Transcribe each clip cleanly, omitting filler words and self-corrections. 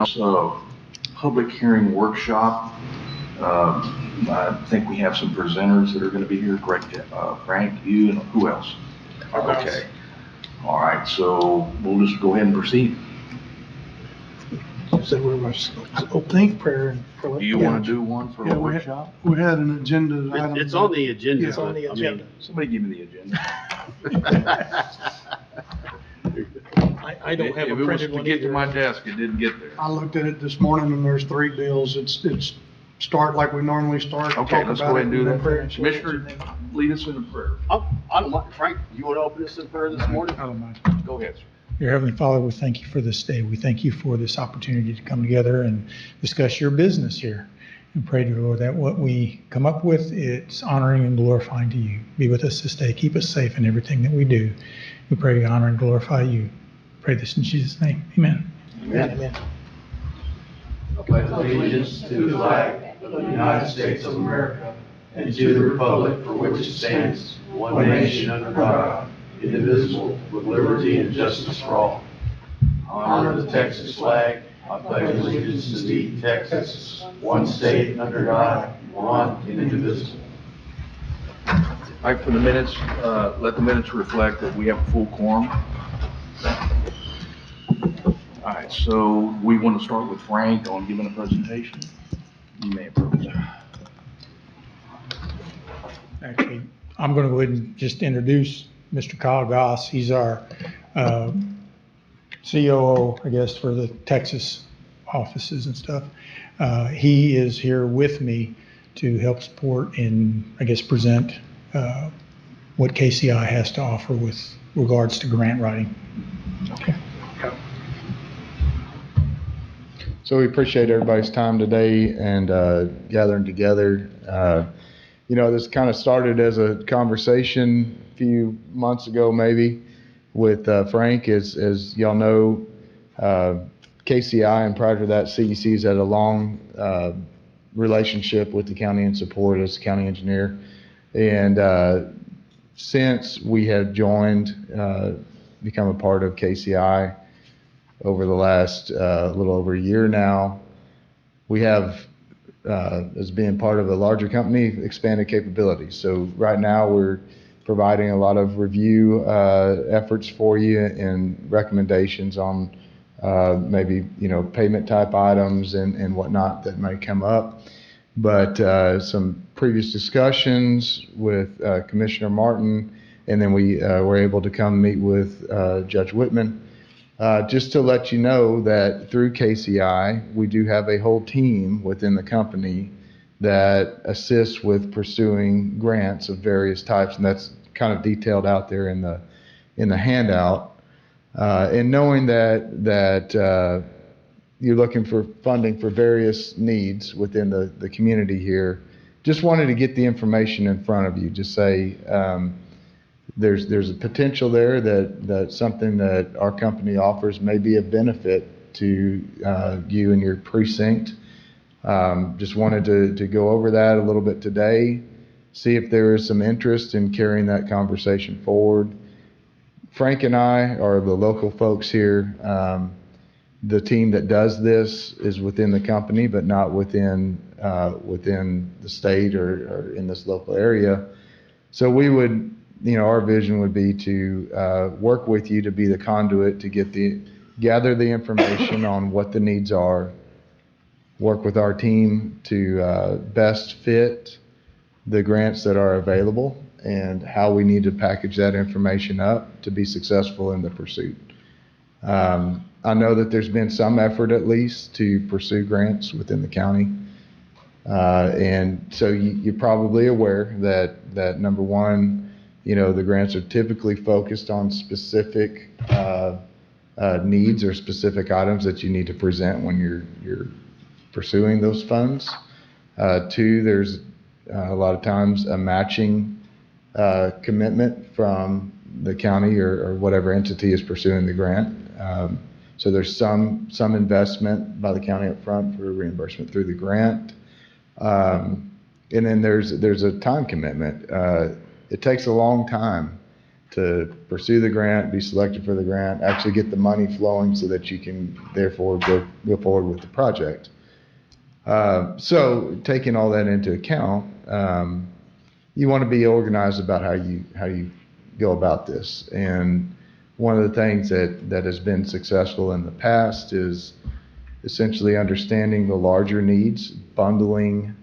Public hearing workshop. I think we have some presenters that are going to be here. Greg, Frank, you, and who else? Okay. All right, so we'll just go ahead and proceed. So we must think prayer. Do you want to do one for a workshop? We had an agenda item. It's on the agenda. It's on the agenda. Somebody give me the agenda. I don't have a printed one If it was to get to either. my desk, it didn't get there. I looked at it this morning and there's 3 bills. It's start like we normally start. Okay, talk let's about go ahead and it, do then that. prayer. Commissioner, lead us in a prayer. I don't mind. Frank, you want to open this in prayer this morning? I don't mind. Go ahead, sir. Dear Heavenly Father, we thank you for this day. We thank you for this opportunity to come together and discuss your business here. And pray to the Lord that what we come up with, it's honoring and glorifying to you. Be with us this day. Keep us safe in everything that we do. We pray to honor and glorify you. Pray this in Jesus' name. Amen. Amen. I pledge allegiance to the flag of the United States of America and to the republic for which it stands, one nation under God, indivisible, with liberty and justice for all. Honor the Texas flag. I pledge allegiance to thee, Texas, one state under God, one and indivisible. All right, for the minutes, let the minutes reflect that we have a full quorum. All right, so we want to start with Frank on giving a presentation. You may approach. Actually, I'm going to go ahead and just introduce Mr. Kyle Goss. He's our COO, I guess, for the Texas offices and stuff. He is here with me to help support and, I guess, present what KCI has to offer with regards to grant writing. Okay. So we appreciate everybody's time today and gathering together. This kind of started as a conversation a few months ago, maybe, with Frank. As y'all know, KCI and prior to that, CEC's had a long relationship with the county and support as a county engineer. And since we have joined, become a part of KCI, over the last little over a year now, we have, as being part of a larger company, expanded capabilities. So right now we're providing a lot of review efforts for you and recommendations on maybe, payment type items and whatnot that may come up. But some previous discussions with Commissioner Martin, and then we were able to come meet with Judge Whitman. Just to let you know that through KCI, we do have a whole team within the company that assists with pursuing grants of various types, and that's kind of detailed out there in the handout. And knowing that you're looking for funding for various needs within the community here, just wanted to get the information in front of you. Just say, there's a potential there that something that our company offers may be a benefit to you and your precinct. Just wanted to go over that a little bit today, see if there is some interest in carrying that conversation forward. Frank and I are the local folks here. The team that does this is within the company, but not within the state or in this local area. So we would, our vision would be to work with you to be the conduit to gather the information on what the needs are, work with our team to best fit the grants that are available and how we need to package that information up to be successful in the pursuit. I know that there's been some effort at least to pursue grants within the county. And so you're probably aware that number one, the grants are typically focused on specific needs or specific items that you need to present when you're pursuing those funds. Two, there's a lot of times a matching commitment from the county or whatever entity is pursuing the grant. So there's some investment by the county up front for reimbursement through the grant. And then there's a time commitment. It takes a long time to pursue the grant, be selected for the grant, actually get the money flowing so that you can therefore go forward with the project. So taking all that into account, you want to be organized about how you go about this. And one of the things that has been successful in the past is essentially understanding the larger needs, bundling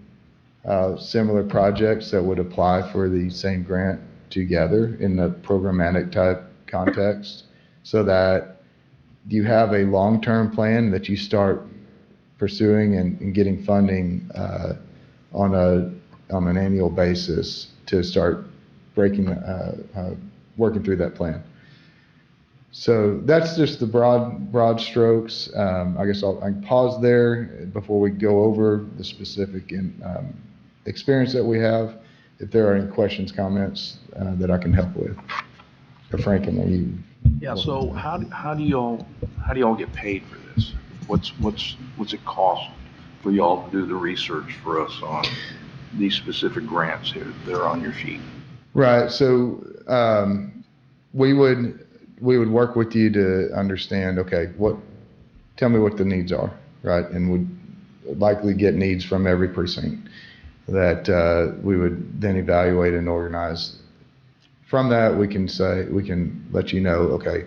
similar projects that would apply for the same grant together in the programmatic type context, so that you have a long-term plan that you start pursuing and getting funding on an annual basis to start working through that plan. So that's just the broad strokes. I guess I can pause there before we go over the specific experience that we have. If there are any questions, comments that I can help with. Or Frank, I know you. Yeah, so how do y'all get paid for this? What's it cost for y'all to do the research for us on these specific grants here that are on your sheet? Right. So we would work with you to understand, okay, tell me what the needs are, right? And would likely get needs from every precinct that we would then evaluate and organize. From that, we can let you know, okay,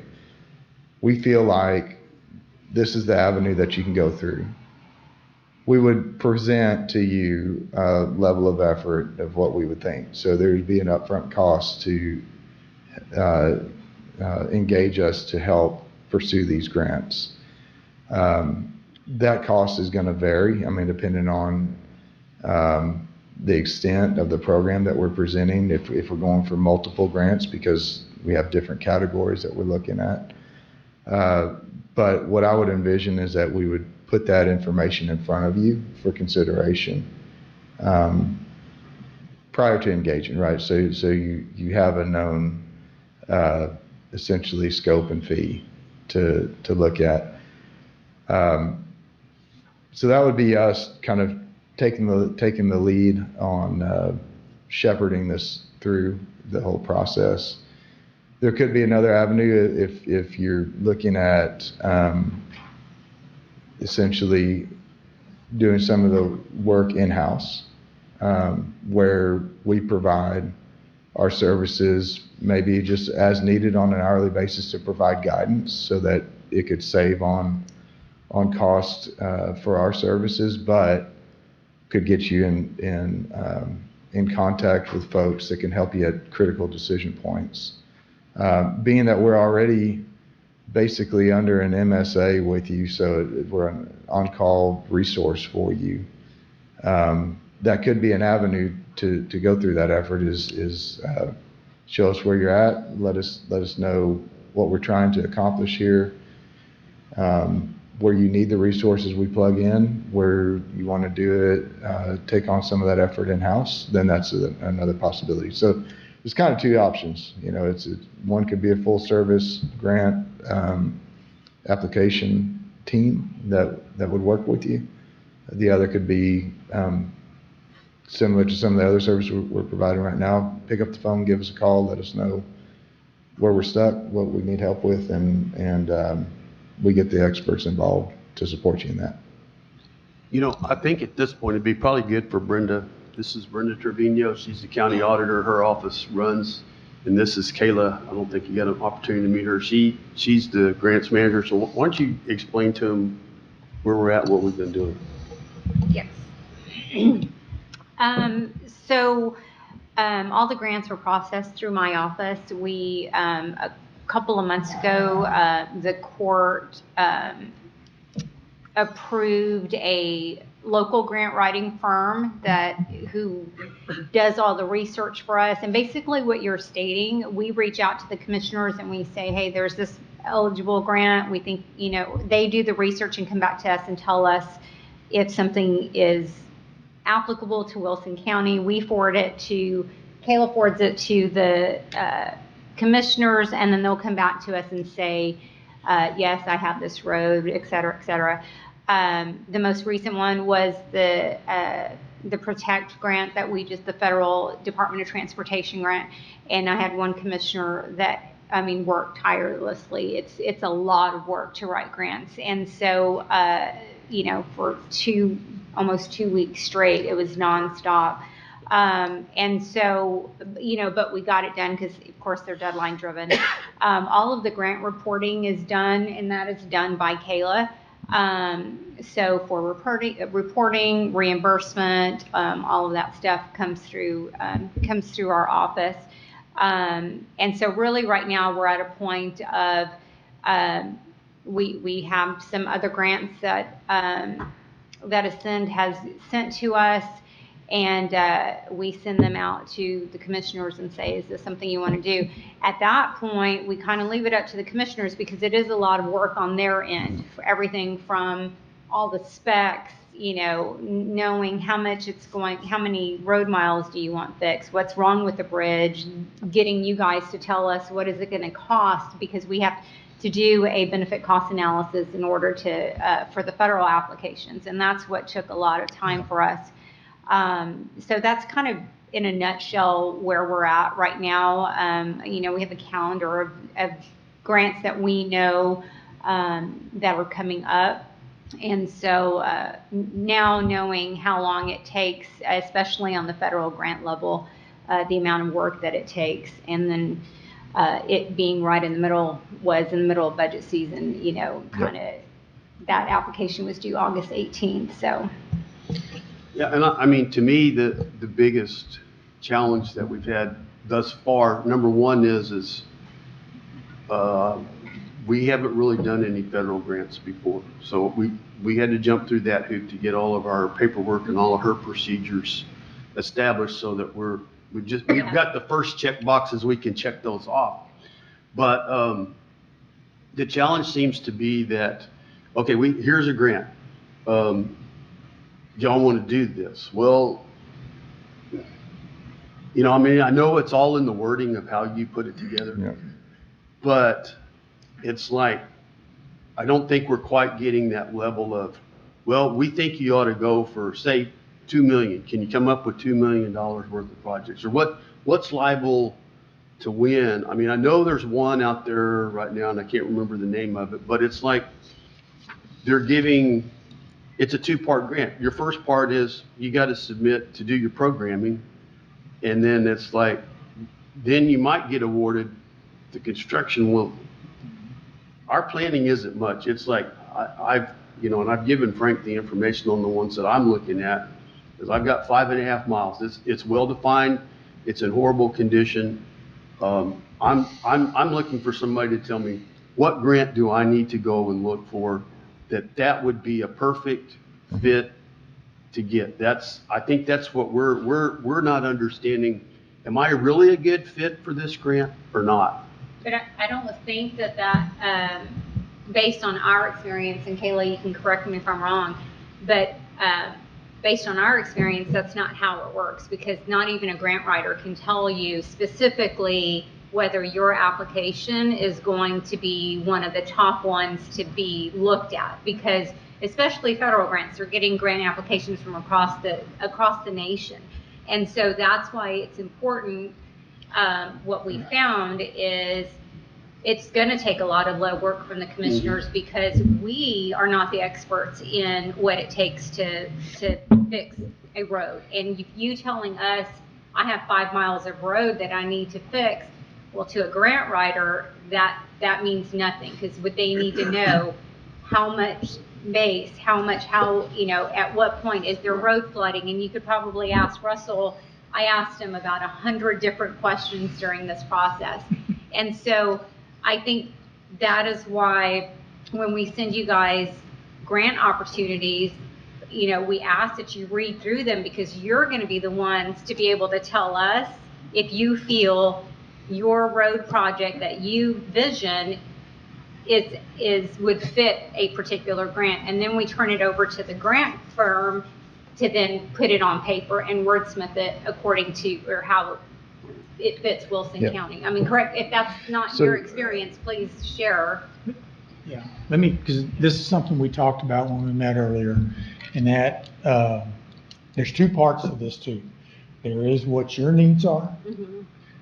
we feel like this is the avenue that you can go through. We would present to you a level of effort of what we would think. So there would be an upfront cost to engage us to help pursue these grants. That cost is going to vary, depending on the extent of the program that we're presenting, if we're going for multiple grants, because we have different categories that we're looking at. But what I would envision is that we would put that information in front of you for consideration prior to engaging, right? So you have a known essentially scope and fee to look at. So that would be us kind of taking the lead on shepherding this through the whole process. There could be another avenue if you're looking at essentially doing some of the work in-house, where we provide our services maybe just as needed on an hourly basis to provide guidance so that it could save on cost for our services, but could get you in contact with folks that can help you at critical decision points. Being that we're already basically under an MSA with you, so we're an on-call resource for you. That could be an avenue to go through that effort is show us where you're at, let us know what we're trying to accomplish here, where you need the resources we plug in, where you want to do it, take on some of that effort in-house, then that's another possibility. So there's kind of two options. It's one could be a full service grant application team that would work with you. The other could be similar to some of the other services we're providing right now. Pick up the phone, give us a call, let us know where we're stuck, what we need help with, and we get the experts involved to support you in that. I think at this point, it'd be probably good for Brenda. This is Brenda Trevino. She's the county auditor. Her office runs, and this is Kayla. I don't think you got an opportunity to meet her. She's the grants manager. So why don't you explain to them where we're at, what we've been doing? Yes. All the grants were processed through my office. We, a couple of months ago, the court approved a local grant writing firm who does all the research for us. And basically what you're stating, we reach out to the commissioners and we say, hey, there's this eligible grant. We think, they do the research and come back to us and tell us if something is applicable to Wilson County. We forward it to, Kayla forwards it to the commissioners, and then they'll come back to us and say, yes, I have this road, et cetera, et cetera. The most recent one was the Protect grant that the Federal Department of Transportation grant. And I had one commissioner that, worked tirelessly. It's a lot of work to write grants. And so, for almost 2 weeks straight, it was nonstop. And so, but we got it done because, of course, they're deadline driven. All of the grant reporting is done, and that is done by Kayla. So for reporting, reimbursement, all of that stuff comes through our office. And so really right now we're at a point of, we have some other grants that Ascend has sent to us, and we send them out to the commissioners and say, is this something you want to do? At that point, we kind of leave it up to the commissioners because it is a lot of work on their end, for everything from all the specs, knowing how many road miles do you want fixed, what's wrong with the bridge, getting you guys to tell us what is it going to cost, because we have to do a benefit cost analysis in order to for the federal applications, and that's what took a lot of time for us. So that's kind of in a nutshell where we're at right now. We have a calendar of grants that we know that are coming up. And so now knowing how long it takes, especially on the federal grant level, the amount of work that it takes, and then it being right in the middle of budget season, kind of that application was due August 18th. So. Yeah, and to me, the biggest challenge that we've had thus far, number one is we haven't really done any federal grants before. So we had to jump through that hoop to get all of our paperwork and all of her procedures established so that we've got the first check boxes, we can check those off. But the challenge seems to be that, okay, here's a grant. Y'all want to do this? Well, I know it's all in the wording of how you put it together, Yeah. but it's like, I don't think we're quite getting that level of, well, we think you ought to go for, say, $2 million. Can you come up with $2 million worth of projects? Or what's liable to win? I know there's one out there right now, and I can't remember the name of it, but it's like it's a two-part grant. Your first part is you got to submit to do your programming, and then it's like, then you might get awarded the construction. Well, our planning isn't much. It's like, I've given Frank the information on the ones that I'm looking at, because I've got 5.5 miles. It's well-defined. It's in horrible condition. I'm looking for somebody to tell me, what grant do I need to go and look for that would be a perfect fit to get. I think that's what we're not understanding. Am I really a good fit for this grant or not? But I don't think that based on our experience, and Kayla, you can correct me if I'm wrong, but based on our experience, that's not how it works, because not even a grant writer can tell you specifically whether your application is going to be one of the top ones to be looked at, because especially federal grants are getting grant applications from across the nation. And so that's why it's important. What we found is it's going to take a lot of legwork from the commissioners, because we are not the experts in what it takes to fix a road. And you telling us, I have 5 miles of road that I need to fix, well, to a grant writer, that means nothing, because what they need to know, how much base, at what point is there road flooding? And you could probably ask Russell. I asked him about 100 different questions during this process. And so I think that is why when we send you guys grant opportunities, we ask that you read through them, because you're going to be the ones to be able to tell us if you feel your road project that you vision would fit a particular grant. And then we turn it over to the grant firm to then put it on paper and wordsmith it according to, or how it fits Wilson County. Correct. If that's not your experience, please share. Yeah, let me, because this is something we talked about when we met earlier, and that, there's two parts of this too. There is what your needs are.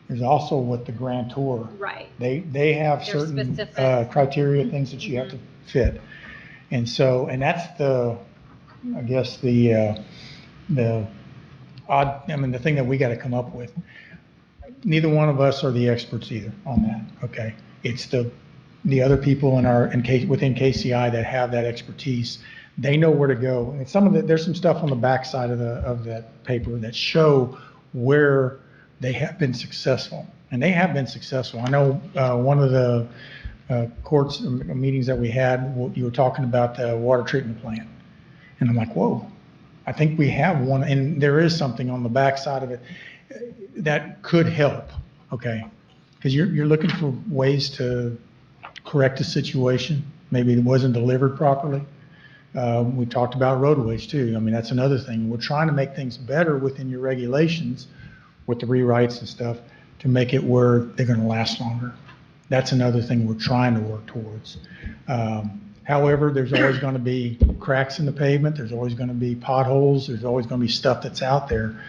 There's also what the grantor. Right. They have They're certain, specific. criteria, things that you have to fit. And so, and that's the, I guess, the the thing that we gotta come up with. Neither one of us are the experts either on that, okay? It's the other people within KCI that have that expertise. They know where to go. And there's some stuff on the backside of that paper that show where they have been successful. And they have been successful. I know, one of the, courts meetings that we had, you were talking about the water treatment plant. And I'm like, whoa, I think we have one, and there is something on the backside of it that could help, okay? Because you're looking for ways to correct a situation, maybe it wasn't delivered properly. We talked about roadways too. I mean, that's another thing. We're trying to make things better within your regulations with the rewrites and stuff to make it where they're gonna last longer. That's another thing we're trying to work towards. However, there's always gonna be cracks in the pavement, there's always gonna be potholes, there's always gonna be stuff that's out there.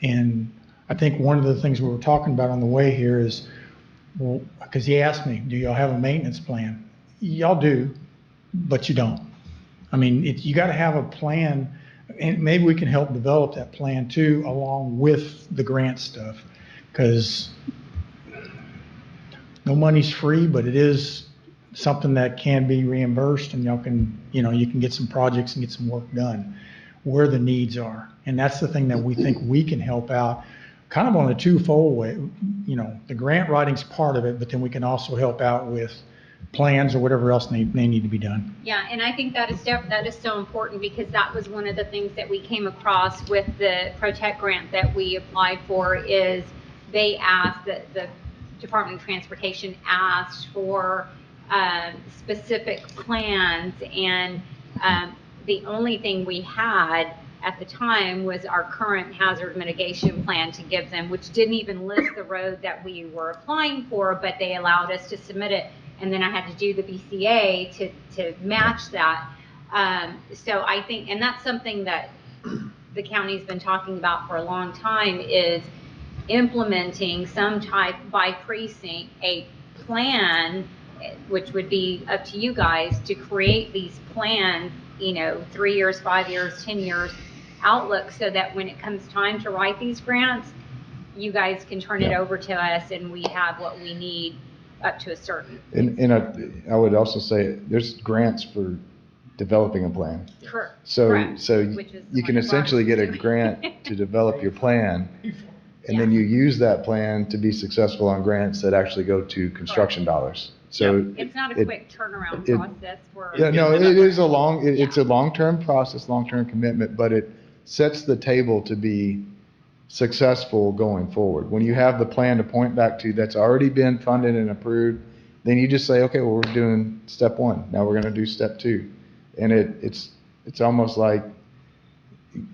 And I think one of the things we were talking about on the way here is, well, because he asked me, do y'all have a maintenance plan? Y'all do, but you don't. I mean, you gotta have a plan, and maybe we can help develop that plan too, along with the grant stuff. Because no money's free, but it is something that can be reimbursed, and y'all can, you can get some projects and get some work done where the needs are. And that's the thing that we think we can help out, kind of on a twofold way. The grant writing's part of it, but then we can also help out with plans or whatever else may need to be done. Yeah, and I think that is so important, because that was one of the things that we came across with the Protect grant that we applied for. Is they asked, the Department of Transportation asked for specific plans, and the only thing we had at the time was our current hazard mitigation plan to give them, which didn't even list the road that we were applying for, but they allowed us to submit it. And then I had to do the BCA to match that. So I think, and that's something that the county's been talking about for a long time, is implementing some type, by precinct, a plan, which would be up to you guys to create these plans, 3 years, 5 years, 10 years outlook, so that when it comes time to write these grants, you guys can turn it over to us and we have what we need up to a certain. And I would also say there's grants for developing a plan. Correct. So Which is you can what essentially get a Barbara's grant to develop your plan, and then you use that plan to be successful on grants that actually go to construction dollars. So It's not a quick turnaround process for. yeah, no, it is it's a long-term process, long-term commitment, but it sets the table to be successful going forward. When you have the plan to point back to that's already been funded and approved, then you just say, okay, well, we're doing step one. Now we're going to do step two. And it's almost like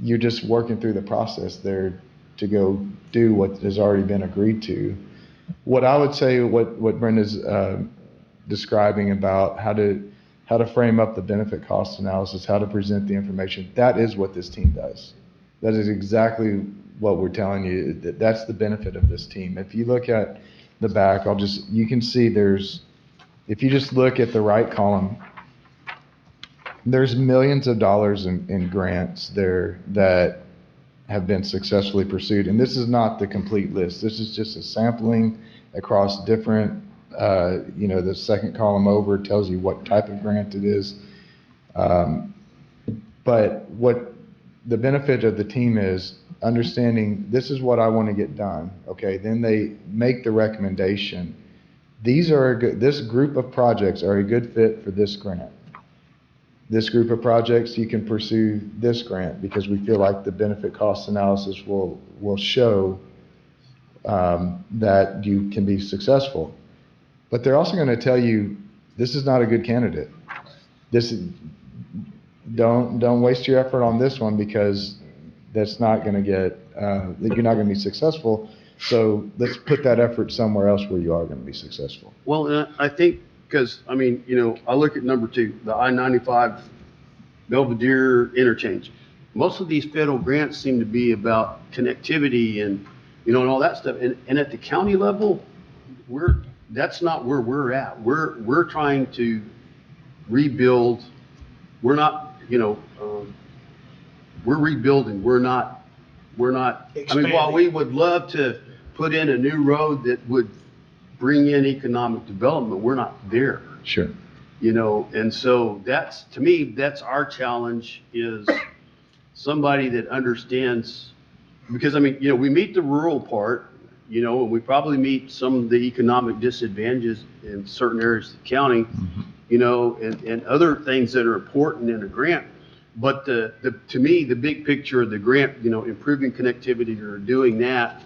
you're just working through the process there to go do what has already been agreed to. What I would say, what Brenda's describing about how to frame up the benefit cost analysis, how to present the information, that is what this team does. That is exactly what we're telling you. That's the benefit of this team. If you look at the back, you can see if you just look at the right column, there's millions of dollars in grants there that have been successfully pursued. And this is not the complete list. This is just a sampling across different, the second column over tells you what type of grant it is. But what the benefit of the team is understanding, this is what I want to get done. Okay, then they make the recommendation. This group of projects are a good fit for this grant. This group of projects, you can pursue this grant because we feel like the benefit cost analysis will show that you can be successful. But they're also going to tell you, this is not a good candidate. Don't waste your effort on this one because that's not going to you're not going to be successful. So let's put that effort somewhere else where you are going to be successful. Well, I think because, I mean, you know, I look at number 2, the I-95 Belvedere interchange. Most of these federal grants seem to be about connectivity and, you know, and all that stuff. And at the county level, that's not where we're at. We're trying to rebuild. We're not, you know, we're rebuilding. We're not, I mean, while we would love to put in a new road that would bring in economic development, we're not there. Sure. You know, and so that's, to me, that's our challenge, is somebody that understands, because, I mean, you know, we meet the rural part, you know, and we probably meet some of the economic disadvantages in certain areas of the county, you know, and other things that are important in a grant. But to me, the big picture of the grant, you know, improving connectivity or doing that,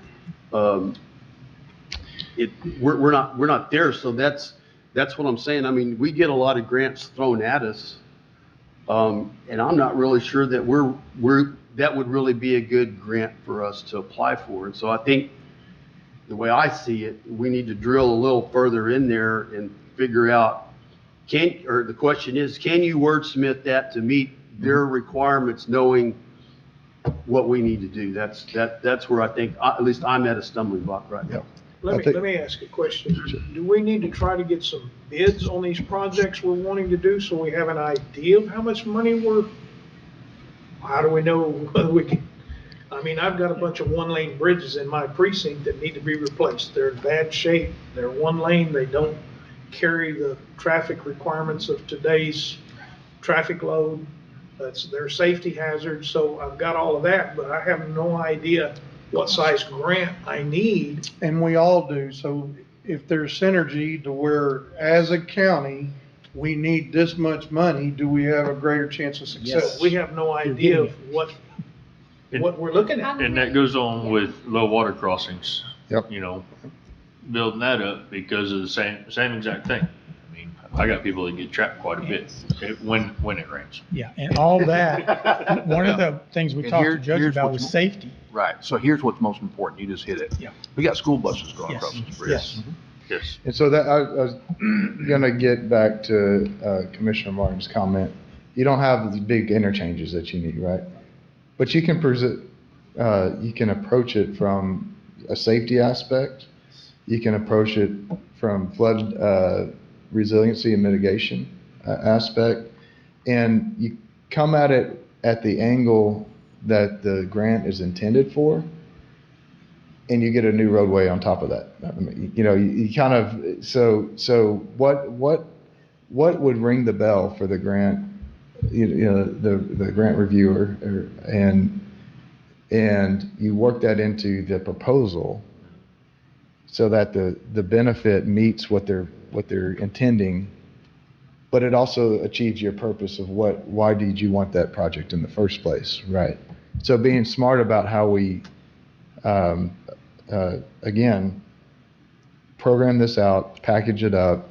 we're not there. So that's what I'm saying. I mean, we get a lot of grants thrown at us, and I'm not really sure that that would really be a good grant for us to apply for. And so I think the way I see it, we need to drill a little further in there and figure out, the question is, can you wordsmith that to meet their requirements, knowing what we need to do? That's where I think, at least I'm at a stumbling block right now. Let me ask a question. Do we need to try to get some bids on these projects we're wanting to do, so we have an idea of how much money how do we know whether we can? I mean, I've got a bunch of one-lane bridges in my precinct that need to be replaced. They're in bad shape. They're one lane. They don't carry the traffic requirements of today's traffic load. They're safety hazards. So I've got all of that, but I have no idea what size grant I need. And we all do. So if there's synergy to where, as a county, we need this much money, do we have a greater chance of success? We have no idea of what we're looking at. And that goes on with low water crossings. Yep. You know, building that up because of the same exact thing. I mean, I got people that get trapped quite a bit when it rains. Yeah, and all that, one of the things we And talked to Judge here's about what's was safety. Right, so here's what's most important, you just hit it. Yeah. We got school buses going Yes. across this bridge. Yes. Yes. And so that, I was gonna get back to Commissioner Martin's comment. You don't have the big interchanges that you need, right? But you can approach it from a safety aspect. You can approach it from flood resiliency and mitigation aspect. And you come at it at the angle that the grant is intended for, and you get a new roadway on top of that. I mean, you know, you kind of, so what would ring the bell for the grant, you know, the grant reviewer, and you work that into the proposal so that the benefit meets what they're intending, but it also achieves your purpose of why did you want that project in the first place, right? So being smart about how we, again, program this out, package it up,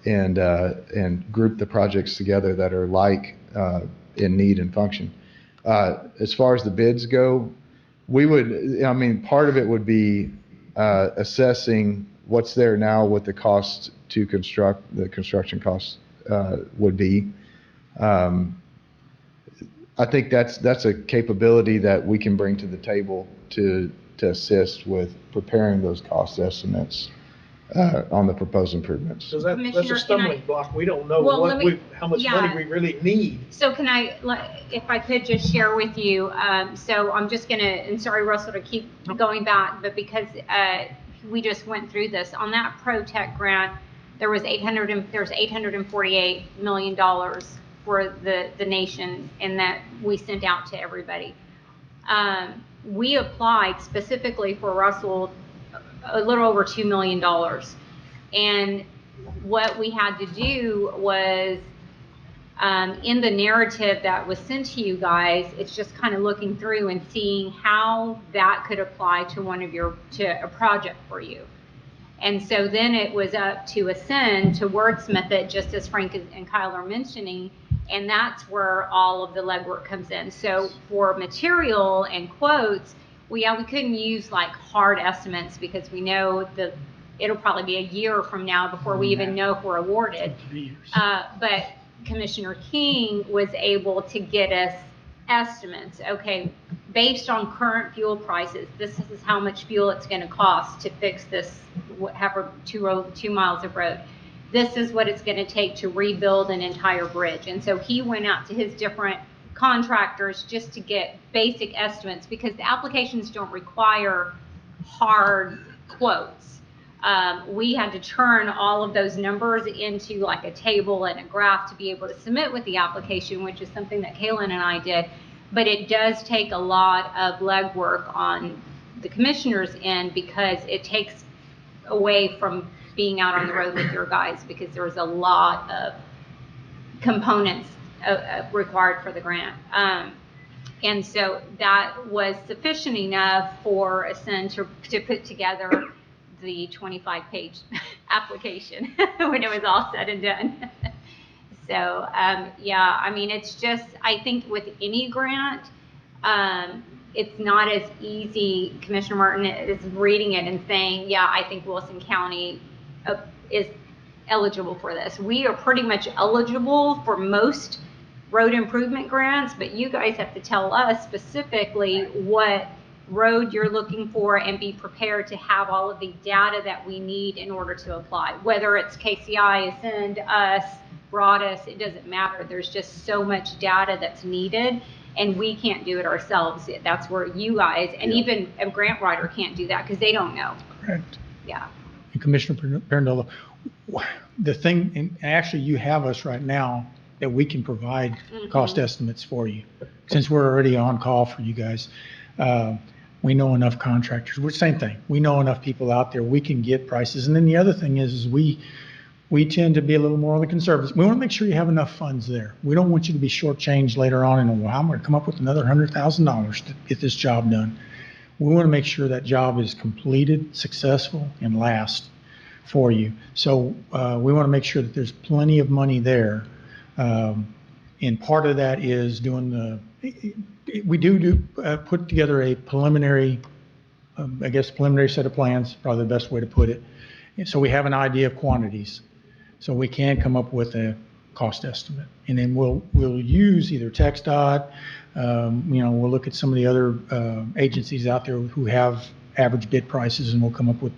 and group the projects together that are like in need and function. As far as the bids go, part of it would be assessing what's there now, what the cost to construct, the construction costs would be. I think that's a capability that we can bring to the table to assist with preparing those cost estimates on the proposed improvements. Because that's Commissioner, a stumbling block. We don't know Well, let me- how much yeah. money we really need. So can if I could just share with you, so I'm just gonna, and sorry Russell to keep going back, but because we just went through this, on that ProTech grant, there's $848 million for the nation, and that we sent out to everybody. We applied specifically for Russell a little over $2 million. And what we had to do was, in the narrative that was sent to you guys, it's just kind of looking through and seeing how that could apply to to a project for you. And so then it was up to Ascend to wordsmith it, just as Frank and Kyle are mentioning, and that's where all of the legwork comes in. So for material and quotes, we couldn't use like hard estimates because we know it'll probably be a year from now before we even know if we're awarded. But Commissioner King was able to get us estimates. Okay, based on current fuel prices, this is how much fuel it's going to cost to fix this, whatever, 2 miles of road. This is what it's going to take to rebuild an entire bridge. And so he went out to his different contractors just to get basic estimates, because the applications don't require hard quotes. We had to turn all of those numbers into like a table and a graph to be able to submit with the application, which is something that Kaylin and I did. But it does take a lot of legwork on the commissioner's end, because it takes away from being out on the road with your guys, because there's a lot of components required for the grant. And so that was sufficient enough for Ascend to put together the 25-page application when it was all said and done. So, yeah, I mean, it's just, I think with any grant, it's not as easy. Commissioner Martin is reading it and saying, yeah, I think Wilson County is eligible for this. We are pretty much eligible for most road improvement grants, but you guys have to tell us specifically what road you're looking for and be prepared to have all of the data that we need in order to apply. Whether it's KCI, Ascend, us, Broadus, it doesn't matter. There's just so much data that's needed, and we can't do it ourselves. That's where you guys, and even a grant writer can't do that because they don't know. Correct. Yeah. And Commissioner Parandola, the thing, and actually you have us right now that we can provide cost estimates for you. Since we're already on call for you guys, we know enough contractors. We're same thing. We know enough people out there. We can get prices. And then the other thing is we tend to be a little more on the conservative. We want to make sure you have enough funds there. We don't want you to be shortchanged later on and, well, I'm going to come up with another $100,000 to get this job done. We want to make sure that job is completed, successful, and lasts for you. So we want to make sure that there's plenty of money there. And part of that is doing we do put together a preliminary, preliminary set of plans, probably the best way to put it. And so we have an idea of quantities. So we can come up with a cost estimate. And then we'll use either TxDOT, we'll look at some of the other agencies out there who have average bid prices, and we'll come up with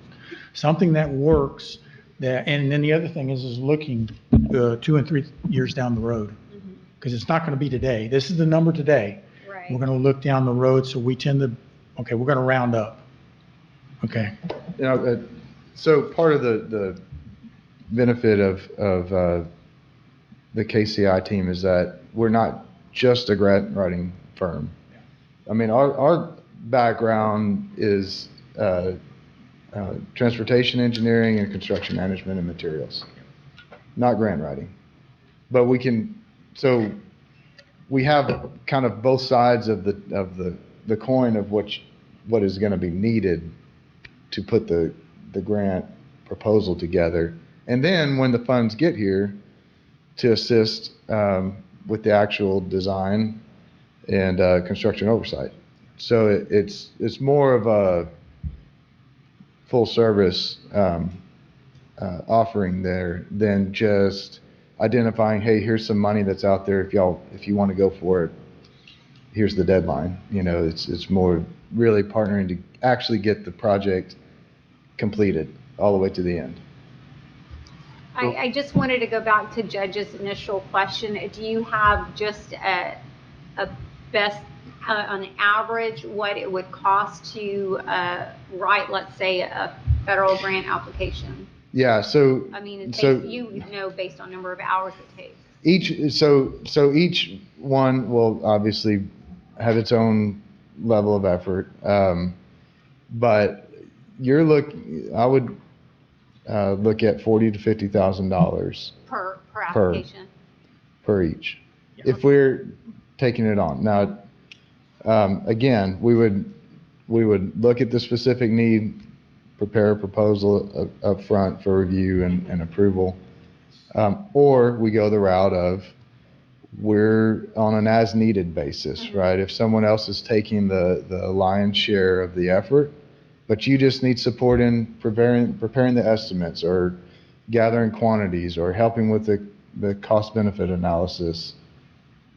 something that works. And then the other thing is looking 2 and 3 years down the road, because it's not going to be today. This is the number today. Right. We're going to look down the road, so we tend to, okay, we're going to round up. Okay. So part of the benefit of the KCI team is that we're not just a grant writing firm. I mean, our background is transportation engineering and construction management and materials, not grant writing. But so we have kind of both sides of the coin of what is going to be needed to put the grant proposal together. And then when the funds get here, to assist with the actual design and construction oversight. So it's more of a full service offering there than just identifying, hey, here's some money that's out there. If you want to go for it, here's the deadline. It's more really partnering to actually get the project completed all the way to the end. I just wanted to go back to Judge's initial question. Do you have just a best, on average, what it would cost to write, let's say, a federal grant application? Yeah, so... I mean, it so takes, based on number of hours it takes. Each one will obviously have its own level of effort, but I would look at $40,000 to $50,000 per application. Per each, if we're taking it on. Now, again, we would look at the specific need, prepare a proposal up front for review and approval, or we go the route of we're on an as-needed basis, right? If someone else is taking the lion's share of the effort, but you just need support in preparing the estimates or gathering quantities or helping with the cost benefit analysis,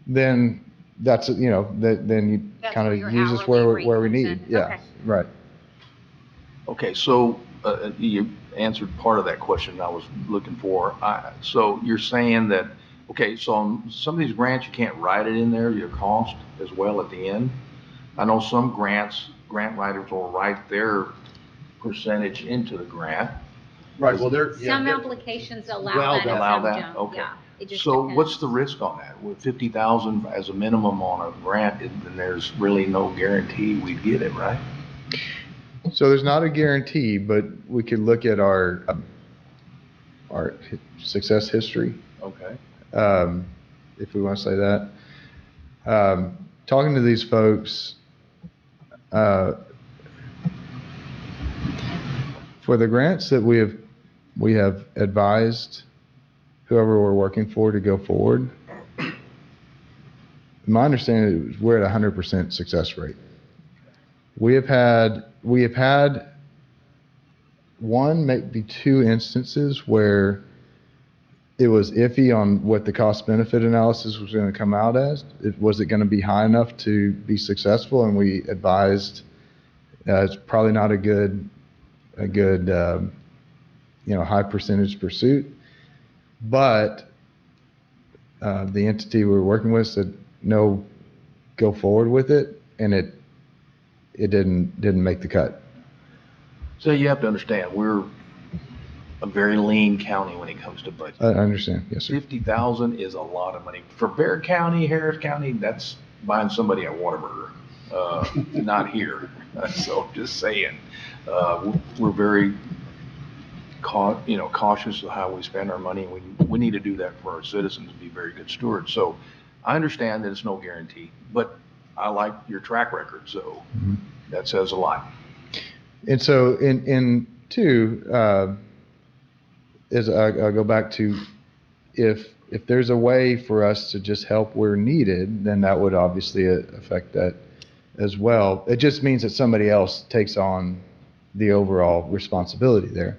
then that's, you know, then you That's kind where of your use us hourly where rate we comes need. in. Yeah, Okay. right. Okay, so you answered part of that question I was looking for. So you're saying that, okay, so on some of these grants, you can't write it in there, your cost as well at the end? I know some grant writers will write their percentage into the grant. Right, well, Some applications allow Allow that, that. and Allow some that? don't, Okay. yeah. It just So what's depends. the risk on that? With 50,000 as a minimum on a grant, then there's really no guarantee we'd get it, right? So there's not a guarantee, but we could look at our success history, Okay. if we want to say that. Talking to these folks, for the grants that we have advised whoever we're working for to go forward, my understanding is we're at 100% success rate. We have had one, maybe two instances where it was iffy on what the cost benefit analysis was going to come out as. Was it going to be high enough to be successful? And we advised it's probably not a good high percentage pursuit. But the entity we were working with said, no, go forward with it, and it didn't make the cut. So you have to understand, we're a very lean county when it comes to budget. I understand, yes, sir. 50,000 is a lot of money. For Bexar County, Harris County, that's buying somebody a Whataburger, not here. So just saying, we're very cautious of how we spend our money. We need to do that for our citizens, be very good stewards. So I understand that it's no guarantee, but I like your track record, so that says a lot. And so in two, is I'll go back to if there's a way for us to just help where needed, then that would obviously affect that as well. It just means that somebody else takes on the overall responsibility there.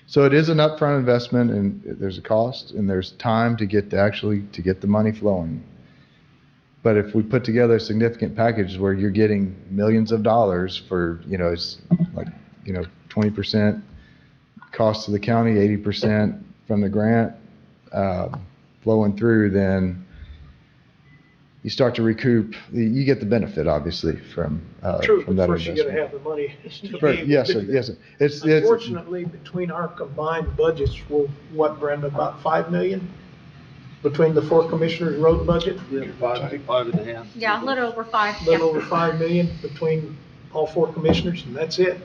So it is an upfront investment, and there's a cost, and there's time to get the money flowing. But if we put together a significant package where you're getting millions of dollars for, it's like, 20% cost to the county, 80% from the grant, flowing through, then you start to recoup, you get the benefit, obviously, from True, from but that first you gotta investment. have the money. to be Right, able yes, to sir, do that. yes, sir. It's Unfortunately, between our combined budgets, we're, what, Brenda, about 5 million? Between the 4 commissioners' road budget? Five and a half. Yeah, a little over 5, A little yeah. over 5 million between all 4 commissioners, and that's it.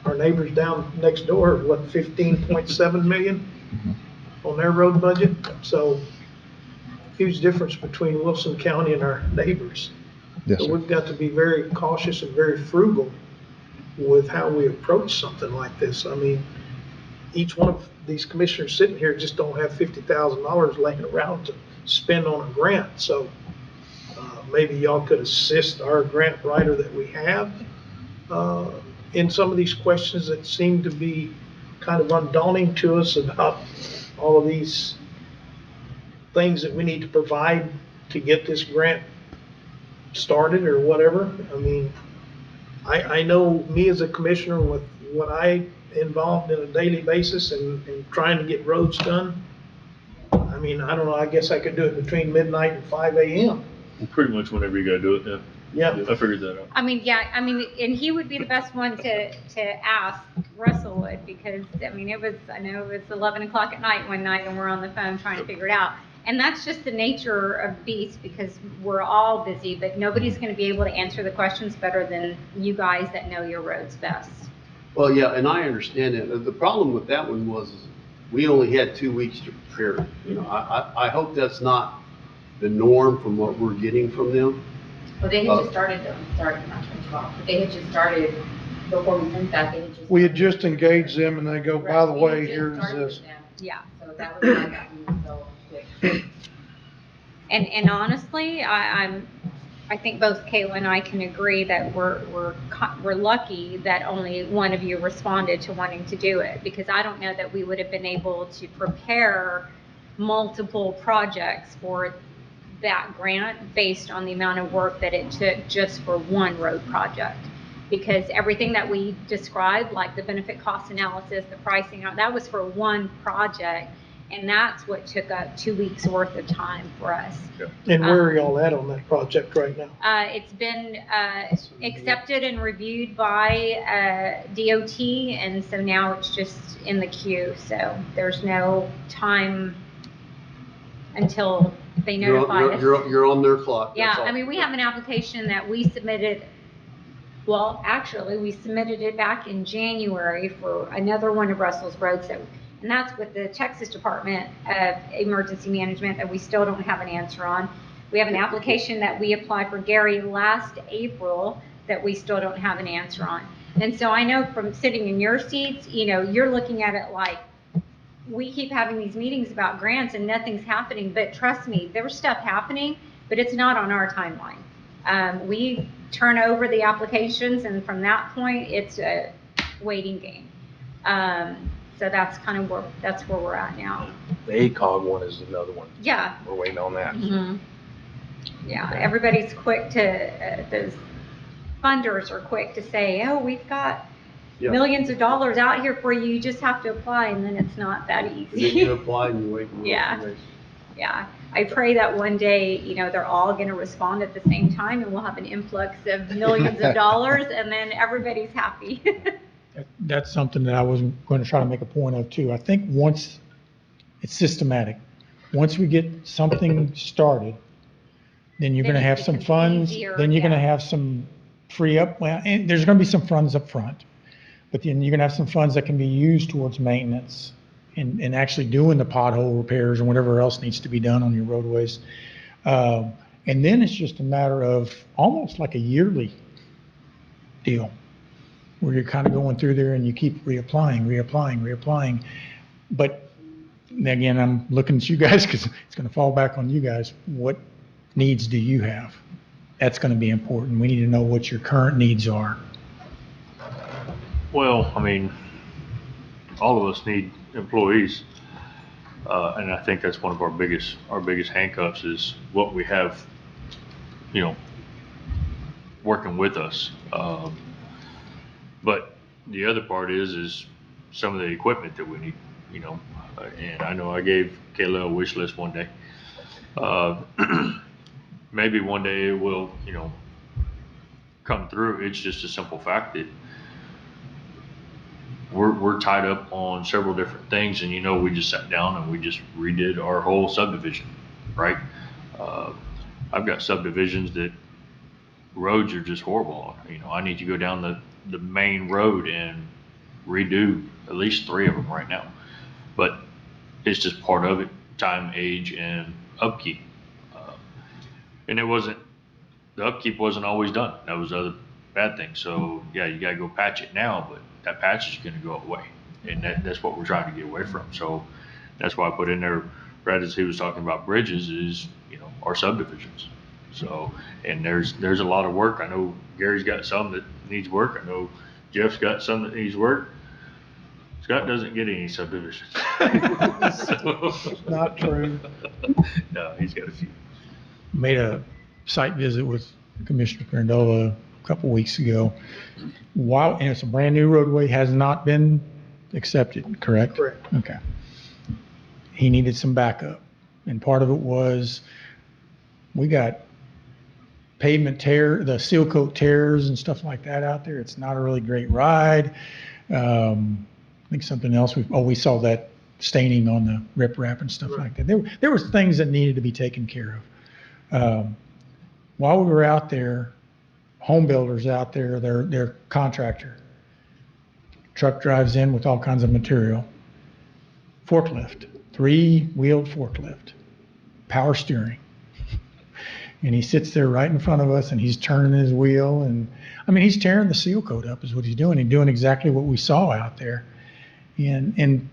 Our neighbors down next door, what, 15.7 million on their road budget? So huge difference between Wilson County and our neighbors. Yes, So sir. we've got to be very cautious and very frugal with how we approach something like this. I mean, each one of these commissioners sitting here just don't have $50,000 laying around to spend on a grant. So maybe y'all could assist our grant writer that we have in some of these questions that seem to be kind of undaunting to us about all of these things that we need to provide to get this grant started or whatever. I mean, I know me as a commissioner with what I involved in a daily basis and trying to get roads done. I mean, I don't know, I guess I could do it between midnight and 5 a.m. Pretty much whenever you gotta do it, yeah. Yeah. I figured that out. I mean, yeah, and he would be the best one to ask, Russell would, because, I know it was 11 o'clock at night one night and we're on the phone trying to figure it out. And that's just the nature of the beast, because we're all busy, but nobody's gonna be able to answer the questions better than you guys that know your roads best. Well, yeah, and I understand that. The problem with that one was we only had 2 weeks to prepare. I hope that's not the norm from what we're getting from them. Well, they had just started, sorry, not to interrupt, but they had just started, before we sent that, they had just. We had just engaged them and they go, by the Right, way, we had just here's started this. with them. Yeah. So that was why that one was so quick. And honestly, I think both Kayla and I can agree that we're lucky that only one of you responded to wanting to do it, because I don't know that we would have been able to prepare multiple projects for that grant based on the amount of work that it took just for one road project. Because everything that we described, like the benefit cost analysis, the pricing, that was for one project. And that's what took up 2 weeks worth of time for us. And where are y'all at on that project right now? It's been accepted and reviewed by DOT, and so now it's just in the queue. So there's no time until they notify us. You're on their clock. Yeah, that's all. I mean, we have an application that we submitted. Well, actually, we submitted it back in January for another one of Russell's roads, and that's with the Texas Department of Emergency Management that we still don't have an answer on. We have an application that we applied for Gary last April that we still don't have an answer on. And so I know from sitting in your seats, you're looking at it like, we keep having these meetings about grants and nothing's happening, but trust me, there's stuff happening, but it's not on our timeline. We turn over the applications, and from that point, it's a waiting game. So that's kind of where we're at now. The ACOG one is another one. Yeah. We're waiting on that. Mm-hmm. Yeah, everybody's quick to, those funders are quick to say, oh, we've got millions of dollars out here for you, you just have to apply, and then it's not that And then easy. you apply and you wait. And Yeah. Yeah, I pray that one day, they're all going to respond at the same time, and we'll have an influx of millions of dollars, and then everybody's happy. That's something that I was going to try to make a point of too. I think once it's systematic, once we get something started, then you're Then going to it have some becomes funds, easier, then you're going to yeah. have some free up, well, and there's going to be some funds up front, but then you're going to have some funds that can be used towards maintenance and actually doing the pothole repairs and whatever else needs to be done on your roadways. And then it's just a matter of almost like a yearly deal, where you're kind of going through there and you keep reapplying. But again, I'm looking at you guys because it's going to fall back on you guys. What needs do you have? That's going to be important. We need to know what your current needs are. Well, I mean, all of us need employees, and I think that's one of our biggest handcuffs is what we have, working with us. But the other part is some of the equipment that we need, and I know I gave Kayla a wish list one day. Maybe one day it will, come through. It's just a simple fact that we're tied up on several different things, and we just sat down and we just redid our whole subdivision, right? I've got subdivisions that roads are just horrible on. I need to go down the main road and redo at least 3 of them right now. But it's just part of it, time, age, and upkeep. And the upkeep wasn't always done. That was the other bad thing. So yeah, you gotta go patch it now, but that patch is gonna go away. And that's what we're trying to get away from. So that's why I put in there, right as he was talking about bridges, is, our subdivisions. So, and there's a lot of work. I know Gary's got some that needs work. I know Jeff's got some that needs work. Scott doesn't get any subdivisions. So, Not true. no, he's got a few. Made a site visit with Commissioner Grandola a couple weeks ago. And it's a brand new roadway, has not been accepted, correct? Correct. Okay. He needed some backup, and part of it was, we got the seal coat tears and stuff like that out there. It's not a really great ride. I think something else, we saw that staining on the riprap and stuff like that. There was things that needed to be taken care of. While we were out there, home builders out there, their contractor, truck drives in with all kinds of material, forklift, 3-wheeled forklift, power steering. And he sits there right in front of us and he's turning his wheel, and he's tearing the seal coat up is what he's doing. He's doing exactly what we saw out there. And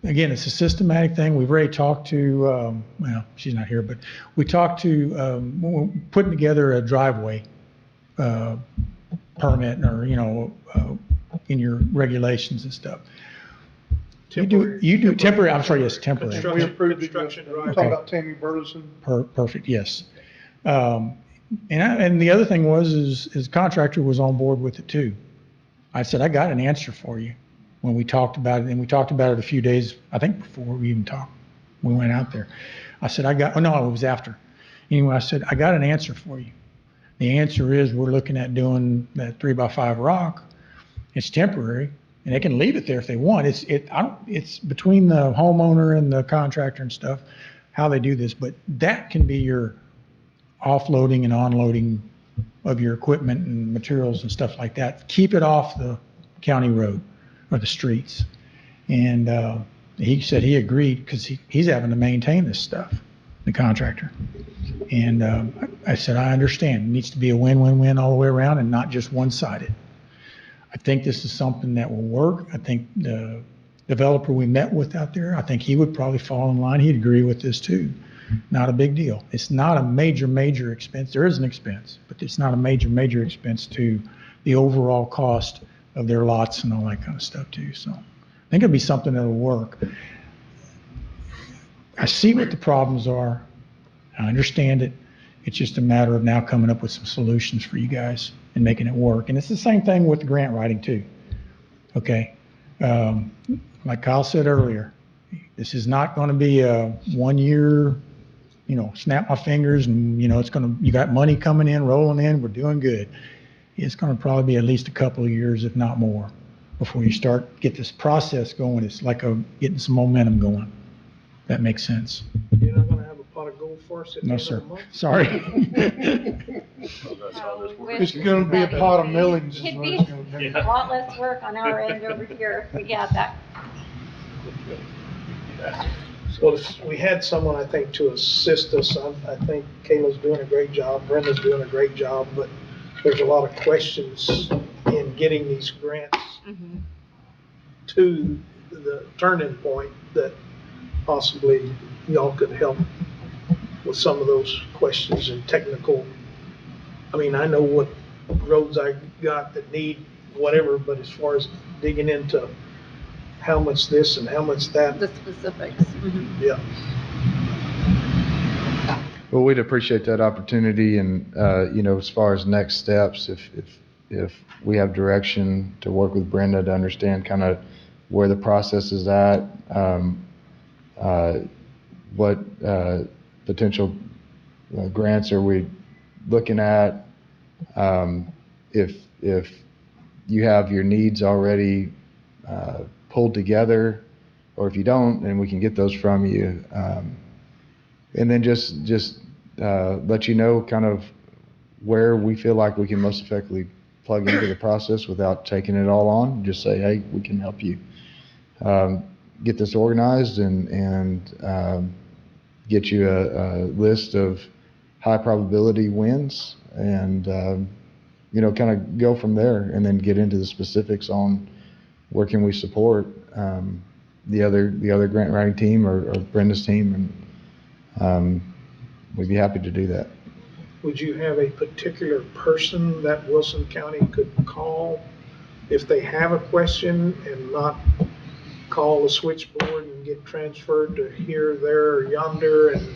again, it's a systematic thing. We've already talked to, well, she's not here, but we talked to, we're putting together a driveway permit or, in your regulations and stuff. You do temporary, I'm sorry, yes, temporary. We approved it. Construction We're driveway. talking about Tammy Burleson. Perfect, yes. And the other thing is contractor was on board with it too. I said, I got an answer for you when we talked about it, and we talked about it a few days, I think before we even talked, we went out there. I said, oh no, it was after. Anyway, I said, I got an answer for you. The answer is we're looking at doing that 3x5 rock. It's temporary, and they can leave it there if they want. It's between the homeowner and the contractor and stuff, how they do this, but that can be your offloading and onloading of your equipment and materials and stuff like that. Keep it off the county road or the streets. And he said he agreed because he's having to maintain this stuff, the contractor. And I said, I understand. It needs to be a win-win-win all the way around and not just one-sided. I think this is something that will work. I think the developer we met with out there, I think he would probably fall in line. He'd agree with this too. Not a big deal. It's not a major expense. There is an expense, but it's not a major expense to the overall cost of their lots and all that kind of stuff too. So I think it'll be something that'll work. I see what the problems are. I understand it. It's just a matter of now coming up with some solutions for you guys and making it work. And it's the same thing with the grant writing too. Okay. Like Kyle said earlier, this is not going to be a 1 year, snap my fingers and, you got money coming in, rolling in, we're doing good. It's going to probably be at least a couple of years, if not more, before you get this process going. It's like getting some momentum going. That makes sense. You're not gonna have a pot of gold for us at the No, end of sir. the month? Sorry. It's gonna be a pot of millings. is It'd what be it's gonna be. a lot less work on our end over here if we got that. Well, we had someone, I think, to assist us. I think Kayla's doing a great job, Brenda's doing a great job, but there's a lot of questions in getting these grants to the turning point that possibly y'all could help with some of those questions and technical. I mean, I know what roads I got that need whatever, but as far as digging into how much this and how much that, The specifics. yeah. Well, we'd appreciate that opportunity and, as far as next steps, if we have direction to work with Brenda to understand kind of where the process is at, what potential grants are we looking at, if you have your needs already pulled together, or if you don't, then we can get those from you. And then just let you know kind of where we feel like we can most effectively plug into the process without taking it all on. Just say, hey, we can help you get this organized and get you a list of high probability wins and, kind of go from there and then get into the specifics on where can we support the other grant writing team or Brenda's team, and we'd be happy to do that. Would you have a particular person that Wilson County could call if they have a question and not call the switchboard and get transferred to here, there, or yonder and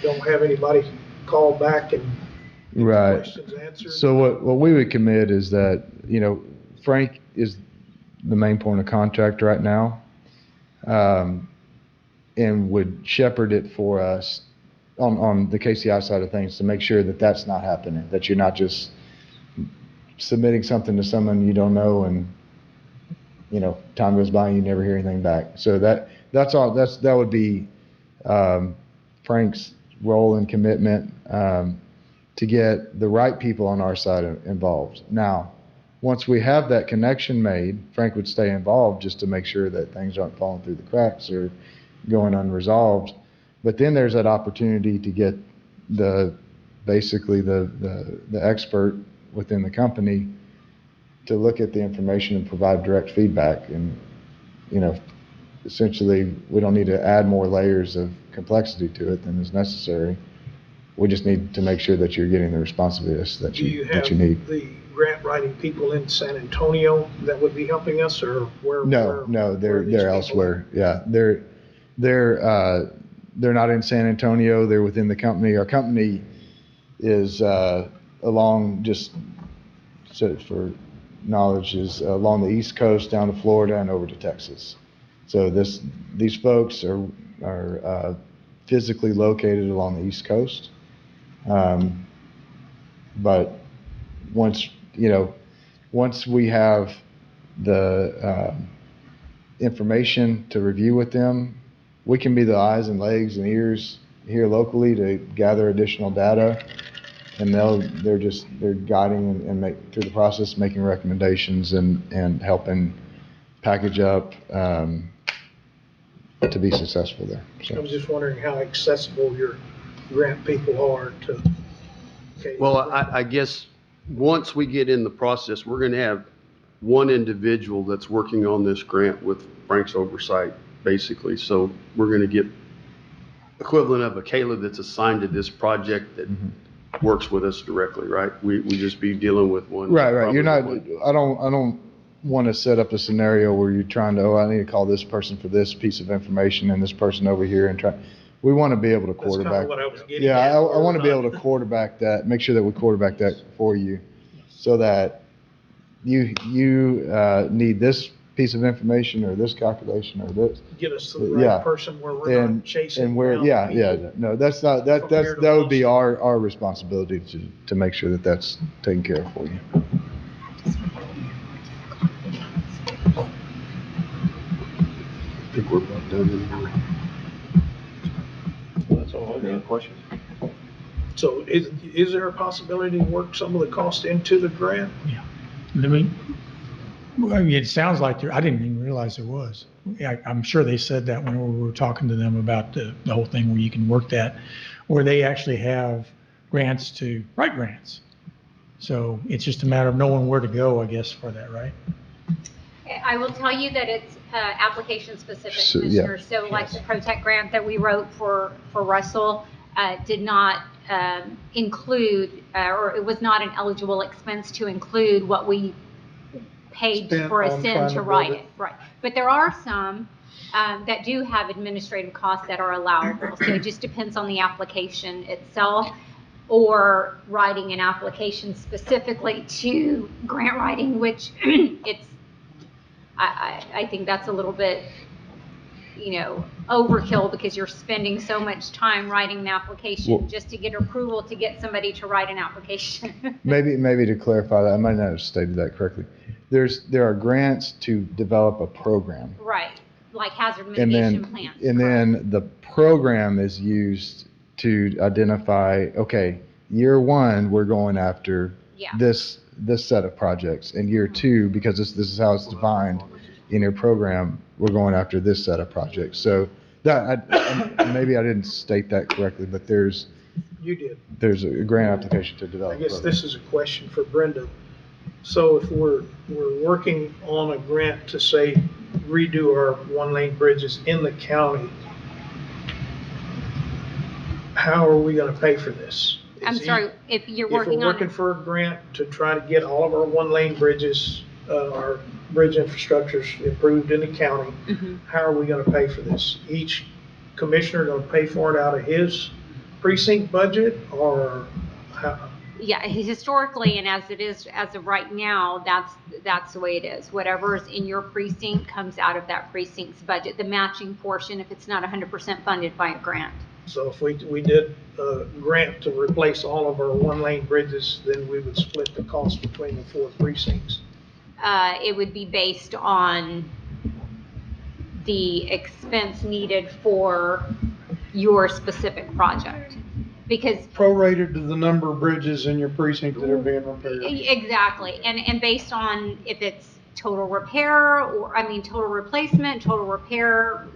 don't have anybody call back and get the Right. questions answered? So what we would commit is that, Frank is the main point of contact right now, and would shepherd it for us on the KCI side of things to make sure that that's not happening, that you're not just submitting something to someone you don't know and, time goes by and you never hear anything back. So that's all, that would be Frank's role and commitment to get the right people on our side involved. Now, once we have that connection made, Frank would stay involved just to make sure that things aren't falling through the cracks or going unresolved. But then there's that opportunity to get basically the expert within the company to look at the information and provide direct feedback. And, essentially, we don't need to add more layers of complexity to it than is necessary. We just need to make sure that you're getting the responsiveness that Do you you, have that you need. the grant writing people in San Antonio that would be helping us, or where? No, no, where are these they're people elsewhere. Yeah, they're not in San Antonio. They're within the company. Our company is along, just so for knowledge, is along the East Coast down to Florida and over to Texas. So these folks are physically located along the East Coast. But once we have the information to review with them, we can be the eyes and legs and ears here locally to gather additional data, and they're guiding and make through the process, making recommendations and helping package up to be successful there. I was just wondering how accessible your grant people are to. Okay, Well, I guess once we get in the process, we're going to have one individual that's working on this grant with Frank's oversight, basically. So we're going to get equivalent of a Kayla that's assigned to this project that works with us directly, right? We just be dealing with one. Right. You're not. probably one. I don't want to set up a scenario where you're trying to. I need to call this person for this piece of information and this person over here and try. We want to be able to That's kind quarterback. of what I was getting Yeah, at. I want to be able to quarterback that. Make sure that we quarterback that for you, so that you need this piece of information or this calculation or this. Get us to the right Yeah. person where we're not chasing. And where, down yeah. people. No, that's not, from here to that would be Boston. our responsibility to make sure that that's taken care of for you. I think we're about done anyway. That's all. Any questions? So is there a possibility to work some of the cost into the grant? I mean, it sounds like there, I didn't even realize there was. I'm sure they said that when we were talking to them about the whole thing where you can work that, where they actually have grants to write grants. So it's just a matter of knowing where to go, I guess, for that, right? I will tell you that it's application specific, So, yeah. Commissioner. So like the ProTech grant that we wrote for Russell did not include, or it was not an eligible expense to include what we paid Spent for on a trying SIM to to build write it. it. Right. But there are some that do have administrative costs that are allowable. So it just depends on the application itself, or writing an application specifically to grant writing, which I think that's a little bit, overkill, because you're spending so much time writing an application Well- just to get approval to get somebody to write an application. Maybe to clarify that, I might not have stated that correctly. There are grants to develop a program. Right, like hazard And mitigation then, plans. and then the program is used to identify, okay, year one, we're going after Yeah. this set of projects. And year two, because this is how it's defined in your program, we're going after this set of projects. So maybe I didn't state that correctly, but there's You did. a grant application to I develop. a guess program. this is a question for Brenda. So if we're working on a grant to say redo our one-lane bridges in the county, how are we gonna pay for this? I'm Is sorry, if you're If we're working on working it, for a grant to try to get all of our one-lane bridges, our bridge infrastructures improved in the county, Mhm. how are we gonna pay for this? Each commissioner gonna pay for it out of his precinct budget, or how? yeah, historically, and as it is, as of right now, that's the way it is. Whatever's in your precinct comes out of that precinct's budget, the matching portion, if it's not 100% funded by a grant. So if we did a grant to replace all of our one-lane bridges, then we would split the cost between the 4 precincts. It would be based on the expense needed for your specific project. Because Prorated to the number of bridges in your precinct that are being repaired. exactly, and based on if it's total repair, or, total replacement, total repair.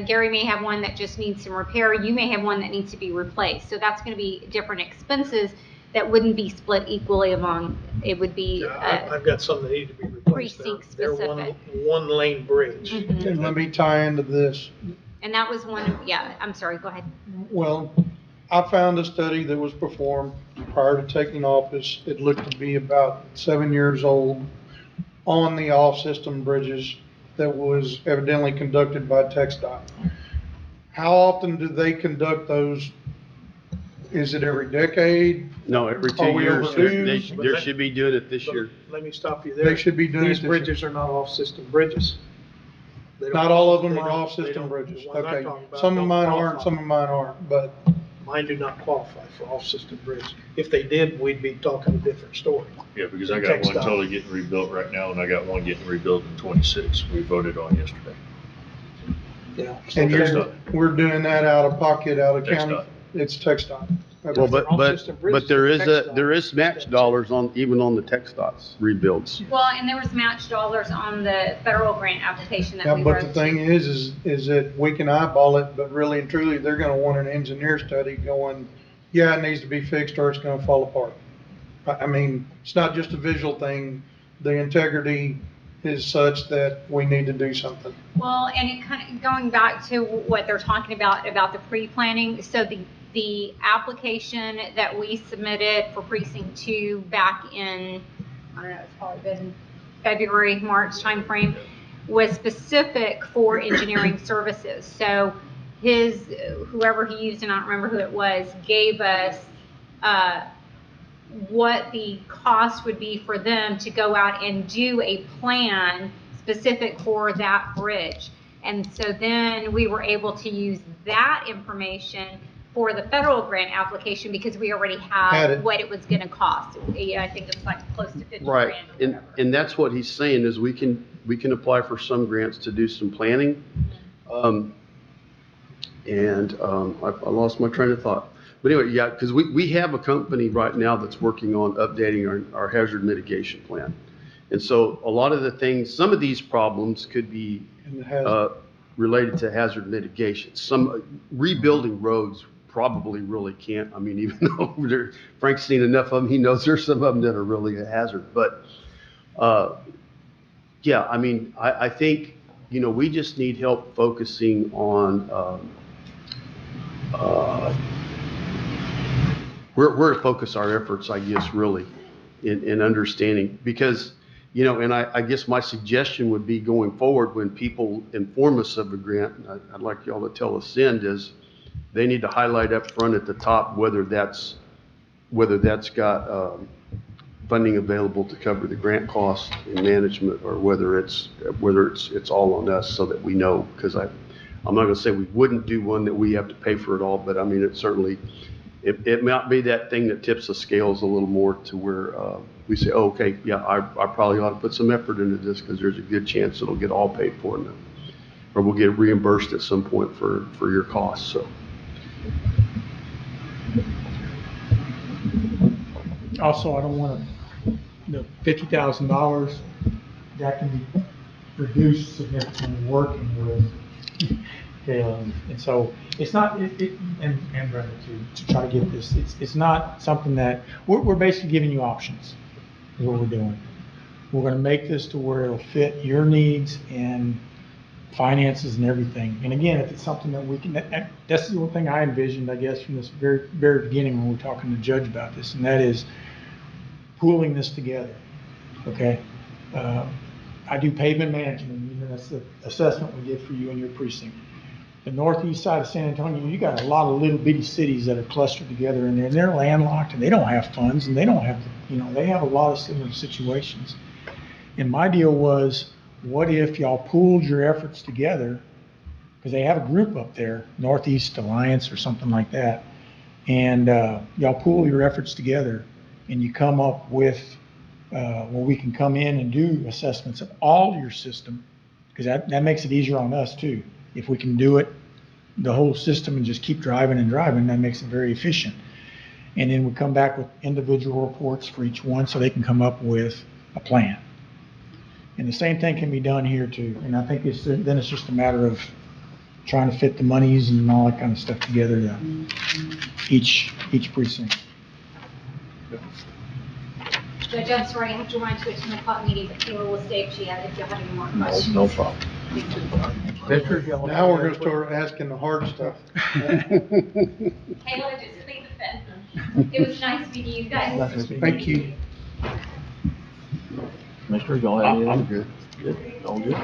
Gary may have one that just needs some repair, you may have one that needs to be replaced. So that's gonna be different expenses that wouldn't be split equally among, it would be, I've got some that need to be replaced. place. precinct They're specific. one lane bridge. Mhm. And let me tie into this. And that was one, yeah, I'm sorry, go ahead. Well, I found a study that was performed prior to taking office. It looked to be about 7 years old on the off-system bridges that was evidently conducted by TxDOT. How often do they conduct those? Is it every decade? No, every Are 2 we years, overdue? they should be doing it this year. Let me stop you there. They should be doing it These this year. bridges are not off-system bridges. They don't- Not all of them they are don't- they off-system don't- bridges. the ones I'm Okay. talking about Some of don't mine aren't, qualify. some of mine aren't, but Mine do not qualify for off-system bridge. If they did, we'd be talking a different story. Yeah, because I got one Textile. totally getting rebuilt right now, and I got one getting rebuilt in 26. We voted on yesterday. Yeah. and TxDOT. we're doing that out of pocket, out of county. TxDOT. It's TxDOT. Okay. Well, but, off-system bridges, there is TxDOT. there is match dollars on, even on the TxDOT's rebuilds. Well, and there was match dollars on the federal grant application that Yeah, we but wrote. the thing is that we can eyeball it, but really and truly, they're gonna want an engineer study going, yeah, it needs to be fixed or it's gonna fall apart. I mean, it's not just a visual thing. The integrity is such that we need to do something. Well, and it kind of, going back to what they're talking about the pre-planning, so the application that we submitted for precinct 2 back in, I don't know, it's probably been February, March timeframe, was specific for engineering services. So whoever he used, and I don't remember who it was, gave us, what the cost would be for them to go out and do a plan specific for that bridge. And so then we were able to use that information for the federal grant application because we already Had had it. what it was gonna cost. Yeah, I think it's like close to 50 Right, grand or and, whatever. and that's what he's saying, is we can apply for some grants to do some planning. I lost my train of thought. But anyway, yeah, because we have a company right now that's working on updating our hazard mitigation plan. And so a lot of the things, some of these problems could be And it has, related to hazard mitigation. Some rebuilding roads probably really can't. I mean, even though Frank's seen enough of them, he knows there's some of them that are really a hazard. But yeah, I mean, I think, we just need help focusing on where to focus our efforts, I guess, really, in understanding. Because, and I guess my suggestion would be going forward, when people inform us of a grant, and I'd like y'all to tell us send, is they need to highlight up front at the top whether that's got funding available to cover the grant cost and management, or whether it's all on us, so that we know. Because I'm not going to say we wouldn't do one that we have to pay for it all, but I mean, it certainly, it might be that thing that tips the scales a little more to where we say, oh, okay, yeah, I probably ought to put some effort into this, because there's a good chance it'll get all paid for, or we'll get reimbursed at some point for your costs. So. Also, I don't want the $50,000, that can be reduced significantly working with Kayla. And so it's not, and Brenda to try to get this, it's not something that, we're basically giving you options, is what we're doing. We're gonna make this to where it'll fit your needs and finances and everything. And again, if it's something that we can, that's the one thing I envisioned, I guess, from this very, very beginning when we were talking to the judge about this, and that is pooling this together, okay? I do pavement management, that's the assessment we did for you and your precinct. The northeast side of San Antonio, you got a lot of little bitty cities that are clustered together in there, and they're landlocked, and they don't have funds, and they don't have, they have a lot of similar situations. And my deal was, what if y'all pooled your efforts together, because they have a group up there, Northeast Alliance or something like that, and y'all pool your efforts together, and you come up with, where we can come in and do assessments of all your system, because that makes it easier on us too. If we can do it, the whole system, and just keep driving and driving, that makes it very efficient. And then we come back with individual reports for each one, so they can come up with a plan. And the same thing can be done here too. And I think then it's just a matter of trying to fit the monies and all that kind of stuff together to each precinct. Judge, I'm sorry, I have to run to a 10 o'clock meeting, but Kayla will stay if y'all have any more questions. No problem. Now we're gonna start asking the hard stuff. Kayla, just leave the fence. It was nice meeting you guys. Thank you. Commissioner, y'all have anything? I'm good. Good, all good?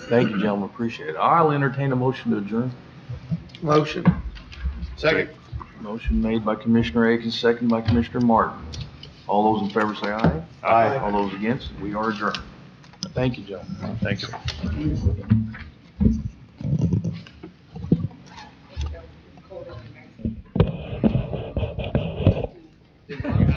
Thank you, gentlemen, appreciate it. I'll entertain a motion to adjourn. Motion. Second. Motion made by Commissioner Akins, second by Commissioner Martin. All those in favor say aye. Aye. All those against, we are adjourned. Thank you, gentlemen. Thank you.